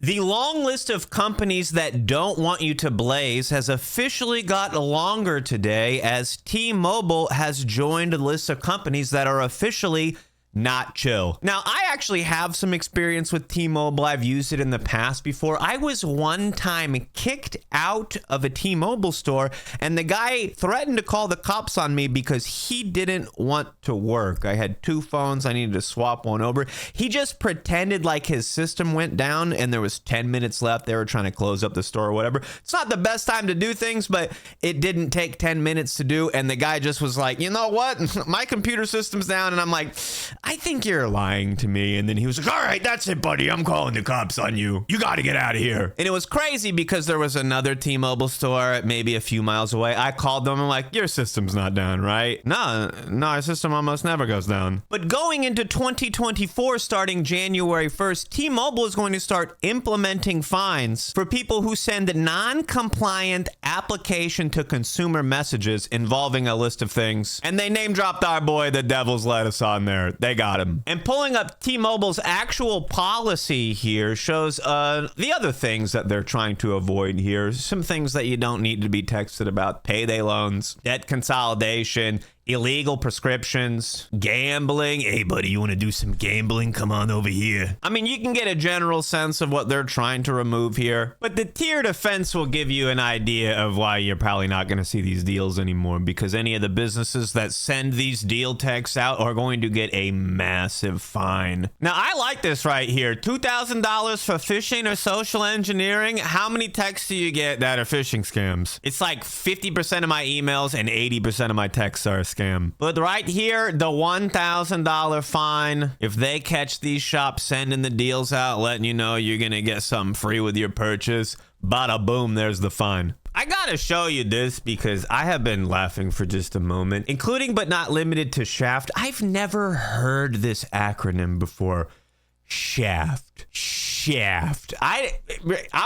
The long list of companies that don't want you to blaze has officially got longer today as T-Mobile has joined a list of companies that are officially not chill. Now, I actually have some experience with T-Mobile. I've used it in the past before. I was one time kicked out of a T-Mobile store, and the guy threatened to call the cops on me because he didn't want to work. I had two phones. I needed to swap one over. He just pretended like his system went down and there was 10 minutes left. They were trying to close up the store or whatever. It's not the best time to do things, but it didn't take 10 minutes to do. And the guy just was like, you know what? My computer system's down. And I'm like, I think you're lying to me. And then he was like, all right, that's it, buddy. I'm calling the cops on you. You got to get out of here. And it was crazy because there was another T-Mobile store maybe a few miles away. I called them. I'm like, your system's not down, right? No, our system almost never goes down. But going into 2024, starting January 1st, T-Mobile is going to start implementing fines for people who send non-compliant application to consumer messages involving a list of things. And they name dropped our boy, the Devil's Lettuce, on there. They got him. And pulling up T-Mobile's actual policy here shows the other things that they're trying to avoid here. Some things that you don't need to be texted about: payday loans, debt consolidation, illegal prescriptions, gambling. Hey, buddy, you want to do some gambling? Come on over here. I mean, you can get a general sense of what they're trying to remove here, but the tiered offense will give you an idea of why you're probably not going to see these deals anymore, because any of the businesses that send these deal texts out are going to get a massive fine. Now, I like this right here. $2,000 for phishing or social engineering. How many texts do you get that are phishing scams? It's like 50% of my emails and 80% of my texts are scams. But right here, the $1,000 fine. If they catch these shops sending the deals out, letting you know you're going to get something free with your purchase, bada boom, there's the fine. I gotta show you this because I have been laughing for just a moment, including but not limited to Shaft. I've never heard this acronym before. Shaft. I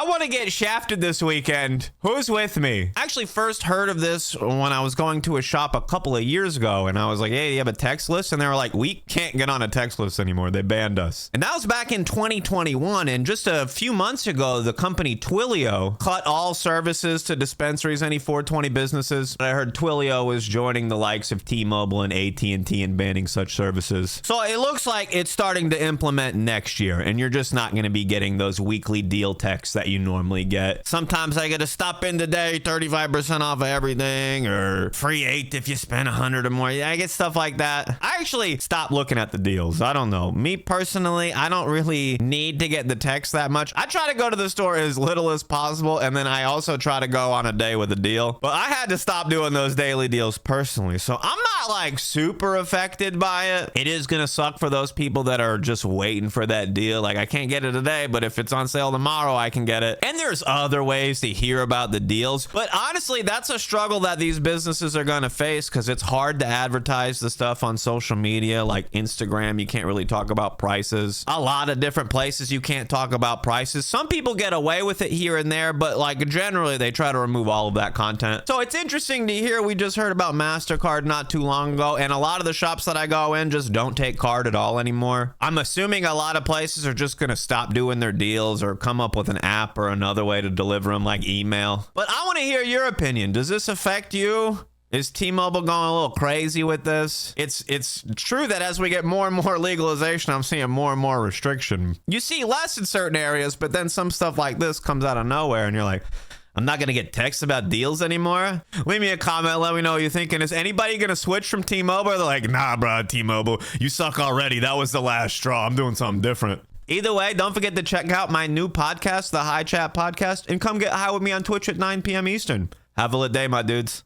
want to get shafted this weekend. Who's with me? I actually first heard of this when I was going to a shop a couple of years ago, and I was like, hey, do you have a text list? And they were like, we can't get on a text list anymore. They banned us. And that was back in 2021. And just a few months ago, the company Twilio cut all services to dispensaries, any 420 businesses. I heard Twilio was joining the likes of T-Mobile and AT&T and banning such services. So it looks like it's starting to implement next year, and you're just not going to be getting those weekly deal texts that you normally get. Sometimes I get to stop in today, 35% off of everything, or free 8 if you spend 100 or more. Yeah, I get stuff like that. I actually stopped looking at the deals. I don't know. Me personally, I don't really need to get the text that much. I try to go to the store as little as possible, and then I also try to go on a day with a deal. But I had to stop doing those daily deals personally, so I'm not like super affected by it. It is gonna suck for those people that are just waiting for that deal. Like, I can't get it today, but if it's on sale tomorrow, I can get it. And there's other ways to hear about the deals. But honestly, that's a struggle that these businesses are going to face, because it's hard to advertise the stuff on social media, like Instagram. You can't really talk about prices. A lot of different places you can't talk about prices. Some people get away with it here and there, but like generally they try to remove all of that content. So it's interesting to hear. We just heard about MasterCard not too long ago, and a lot of the shops that I go in just don't take card at all anymore. I'm assuming a lot of places are just going to stop doing their deals or come up with an app or another way to deliver them, like email. But I want to hear your opinion. Does this affect you? Is T-Mobile going a little crazy with this? It's true that as we get more and more legalization, I'm seeing more and more restriction. You see less in certain areas, but then some stuff like this comes out of nowhere and you're like, I'm not going to get texts about deals anymore. Leave me a comment. Let me know what you're thinking. Is anybody going to switch from T-Mobile? They're like, nah, bro, T-Mobile, you suck already. That was the last straw. I'm doing something different. Either way, don't forget to check out my new podcast, the High Chat Podcast, and come get high with me on Twitch at 9 p.m. Eastern. Have a lit day, my dudes.